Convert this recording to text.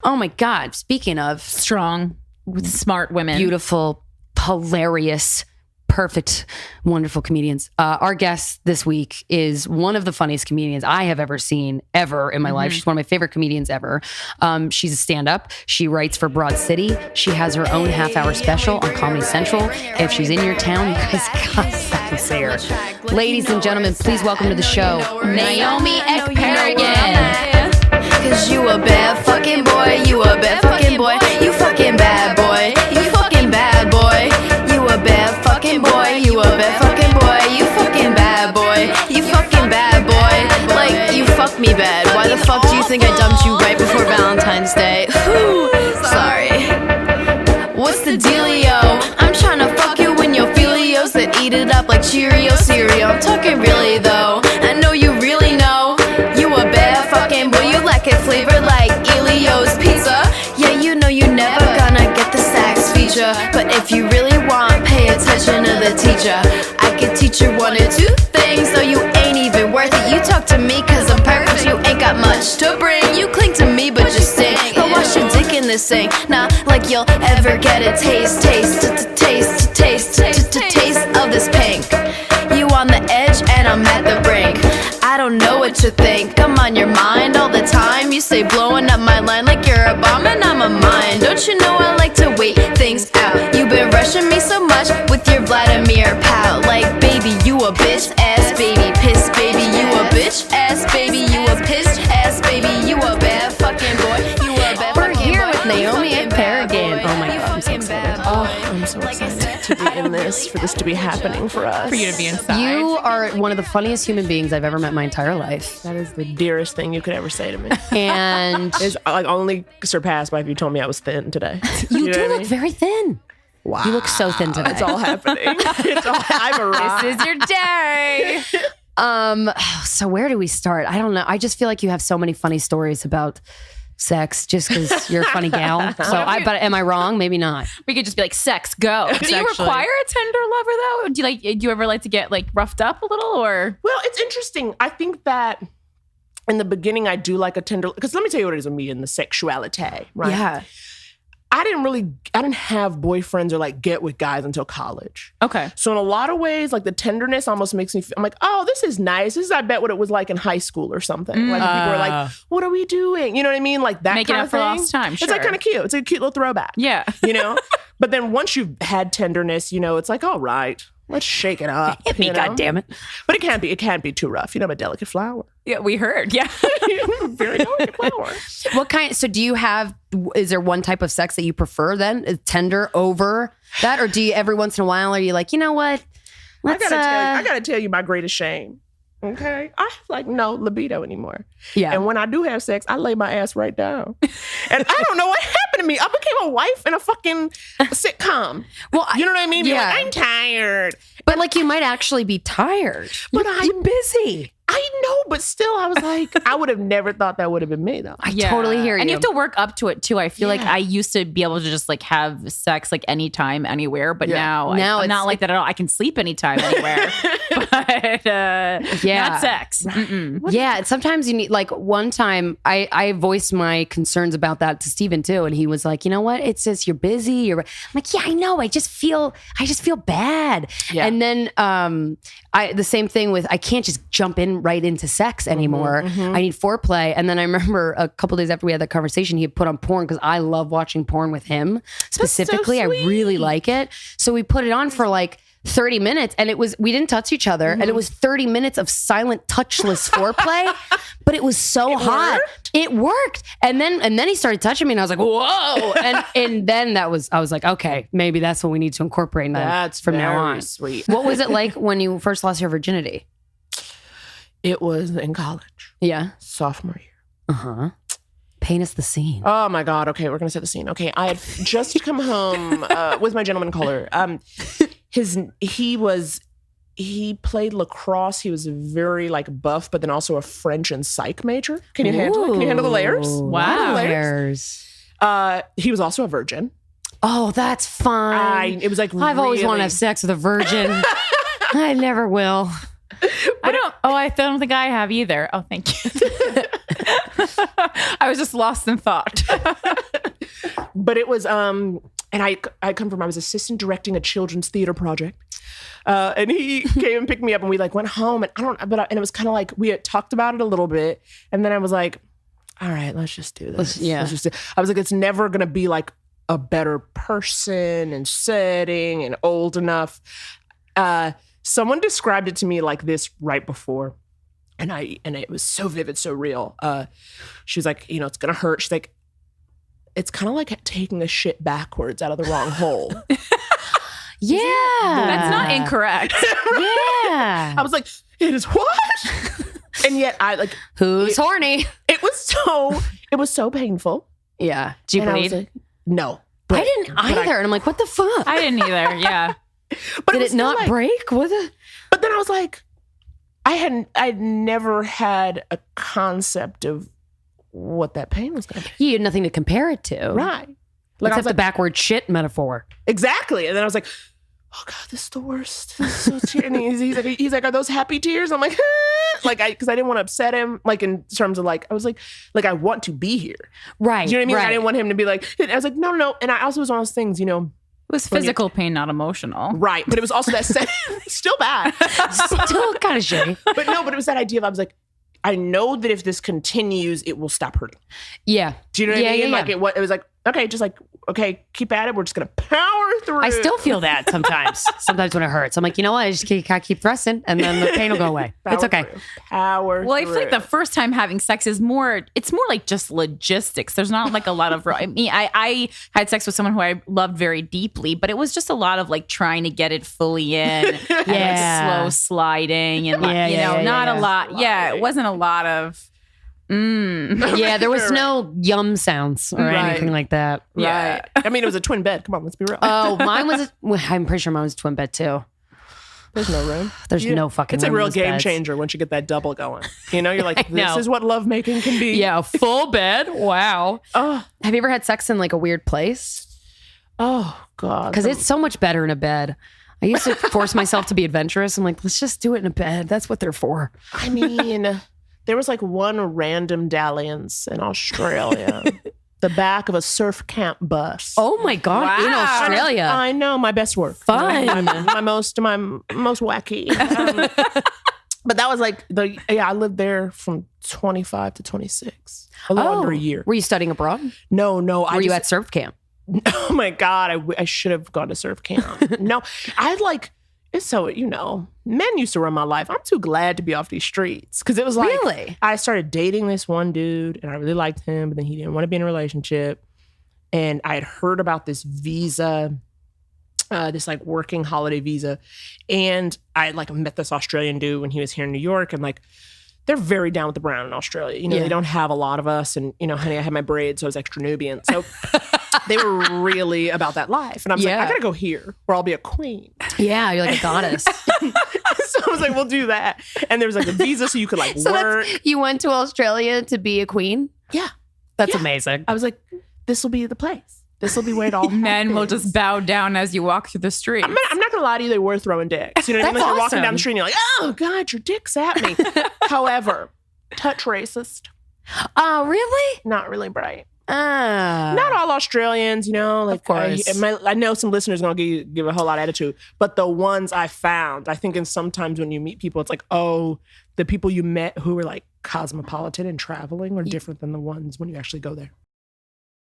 Oh my God. Speaking of strong, smart women. Beautiful, hilarious, perfect, wonderful comedians. Our guest this week is one of the funniest comedians I have ever seen ever in my life. She's one of my favorite comedians ever. She's a stand-up. She writes for Broad City. She has her own half-hour special on Comedy Central. If she's in your town, you guys gotta fucking see her. Ladies and gentlemen, please welcome to the show, Naomi Ekperigin. Cause you a bad fucking boy, you a bad fucking boy, you fucking bad boy, you fucking bad boy, you a bad fucking boy, you a bad fucking boy, you fucking bad boy, you fucking bad boy, like you fuck me bad. Why the fuck do you think I dumped you right before Valentine's Day? Sorry. What's the dealio? I'm tryna fuck you when your Filios that eat it up like Cheerio cereal. I'm talking really though, I know you really know. You a bad fucking boy, you like it flavored like Elio's pizza. Yeah, you know you never gonna get the sax feature, but if you really want, pay attention to the teacher. I could teach you one or two things, so you ain't even worth it. You talk to me cause I'm perfect, you ain't got much to bring. You cling to me but just sing, but wash your dick in this thing. Not like you'll ever get a taste of this pink. You on the edge and I'm at the brink. I don't know what you think, I'm on your mind all the time. You say blowing up my line like you're a bomb and I'm a mine. Don't you know I like to wait things out? You've been rushing me so much with your Vladimir pout. Like baby, you a bitch ass baby, piss baby, you a bitch ass baby, you a piss ass baby, you a bad fucking boy, you a bad fucking boy. We're here with Naomi Ekperigin. Oh my God, I'm so excited. I'm so excited to be in this, for this to be happening for us. For you to be inside. You are one of the funniest human beings I've ever met in my entire life. That is the dearest thing you could ever say to me. And It's like only surpassed by if you told me I was thin today. you know do what I look mean? very thin. Wow. You look so thin today. It's all happening. I've arrived. This is your day. So where do we start? I don't know. I just feel like you have so many funny stories about sex just because you're a funny gal. But am I wrong? Maybe not. We could just be like, sex, go. Do you require a tender lover though? Do you ever like to get like roughed up a little or? Well, it's interesting. I think that in the beginning, I do like a tender, because let me tell you what it is with me in the sexuality, right? Yeah. I didn't have boyfriends or like get with guys until college. Okay. So in a lot of ways, like the tenderness almost makes me feel, I'm like, oh, this is nice. This is, I bet, what it was like in high school or something. Like when people were like, what are we doing? You know what I mean? Like that Making kind up of for thing. lost time, It's like sure. kind of cute. It's a cute little throwback. Yeah. You know? But then once you've had tenderness, you know, it's like, all right, let's shake it up. Hit me, you know? goddammit. But it can't be too rough. You know, I'm a delicate flower. Yeah, we heard. Yeah. Very delicate flower. What kind? So do you have? Is there one type of sex that you prefer? Then is tender over that, or do you every once in a while? Are you like, you know what? I gotta tell you my greatest shame. Okay, I have like no libido anymore. Yeah. And when I do have sex, I lay my ass right down. And I don't know what happened to me. I became a wife in a fucking sitcom. Well, you know what I mean? Be yeah. like, I'm tired. But like, you might actually be tired. But you're busy. I know, but still, I was like, I would have never thought that would have been me though. I totally hear you. And you have to work up to it too. I feel like I used to be able to just like have sex like anytime, anywhere. But now I'm not like that at all. I can sleep anytime, anywhere. But not sex. Yeah, and sometimes you need, like one time I voiced my concerns about that to Steven too, and he was like, you know what? It's just you're busy. I'm like, yeah, I know. I just feel bad. Yeah. And then the same thing with I can't just jump in right into sex anymore. I need foreplay. And then I remember a couple days after we had that conversation, he had put on porn because I love watching porn with him specifically. So I really like it. So we put it on for like 30 minutes and we didn't touch each other and it was 30 minutes of silent touchless foreplay, but it was so hot. It worked. And then he started touching me and I was like, whoa. And then I was like, okay, maybe that's what we need to incorporate from now on. Sweet. What was it like when you first lost your virginity? It was in college. Yeah. Sophomore year. Uh-huh. Paint us the scene. Oh my God. Okay, we're gonna set the scene. Okay, I had just come home with my gentleman caller. He played lacrosse. He was very like buff, but then also a French and psych major. Can you handle it? Can you handle the layers? Wow. Layers. He was also a virgin. Oh, that's fine. It was like I've always wanted to have sex with a virgin. I never will. I don't think I have either. Oh, thank you. I was just lost in thought. But it was, and I was assistant directing a children's theater project. And he came and picked me up and we like went home and and it was kind of like, we had talked about it a little bit. And then I was like, all right, let's just do this. Let's just do. I was like, it's never going to be like a better person and setting and old enough. Someone described it to me like this right before. And it was so vivid, so real. She was like, it's going to hurt. She's like, it's kind of like taking a shit backwards out of the wrong hole. Yeah. That's not incorrect. Yeah. I was like, it is what? And yet who's horny? It was so painful. Yeah. Did you bleed? Like, no. I didn't either. And I'm like, what the fuck? I didn't either. Yeah. But did it not break? What? But then I was like, I'd never had a concept of what that pain was going to be. You had nothing to compare it to. Right. Like except the backward shit metaphor. Exactly. And then I was like, oh God, this is the worst. This is so and he's like, are those happy tears? I'm like, because I didn't want to upset him, like in terms of like, I was like I want to be here. Right. Do you know what I mean? Right. Like, I didn't want him to be like, I was like, no. And I also was one of those things, It was physical pain, not emotional. Right. But it was also that still bad. Still kind of shitty. But it was that idea of, I was like, I know that if this continues, it will stop hurting. Yeah. Do you know what I mean? Like it was like, okay, just like, okay, keep at it. We're just going to power through. I still feel that sometimes. Sometimes when it hurts, I'm like, you know what? I just gotta keep thrusting and then the pain will go away. It's okay. Power Well, I feel like the first time having sex is it's more like just logistics. There's not like a lot of, I had sex with someone who I loved very deeply, but it was just a lot of like trying to get it fully in and like slow sliding and not a lot. Yeah, it wasn't a lot of, Yeah, there was no yum sounds or anything like that. Yeah. Right. I mean, it was a twin bed. Come on, let's be real. Oh, mine was, I'm pretty sure mine was a twin bed too. There's no room. There's no fucking room. It's a real game changer once you get that double going. You're like, this is what lovemaking can be. Yeah, full bed. Wow. Oh. Have you ever had sex in like a weird place? Oh, God. Because it's so much better in a bed. I used to force myself to be adventurous. I'm like, let's just do it in a bed. That's what they're for. I mean, there was like one random dalliance in Australia. The back of a surf camp bus. Oh my God, wow. In Australia. I know, my best work. Fun. My most wacky. But that was like, I lived there from 25 to I a little under a year. Were you studying abroad? No. Were you at surf camp? Oh my God, I should have gone to surf camp. No, I like, it's so, men used to run my life. I'm too glad to be off these streets. Because it was like, really? I started dating this one dude and I really liked him, but then he didn't want to be in a relationship. And I had heard about this visa, this like working holiday visa. And I like met this Australian dude when he was here in New York. And like, they're very down with the brown in Australia. They don't have a lot of us. And, honey, I had my braids, so I was extra Nubian. So they were really about that life. And I was like, I got to go here where I'll be a queen. Yeah, you're like a goddess. So I was like, we'll do that. And there was like a visa so you could like work. You went to Australia to be a queen? Yeah. That's amazing. I was like, this will be the place. This will be where it all happens. Men will just bow down as you walk through the street. I'm not going to lie to you, they were throwing dicks. You know what I mean? Like you're walking down the street and you're like, oh God, your dick's at me. However, touch racist. Oh, really? Not really bright. Not all Australians, like of course. I know some listeners are going to give a whole lot of attitude, but the ones I found, I think, and sometimes when you meet people, it's like, oh, the people you met who were like cosmopolitan and traveling are different than the ones when you actually go there.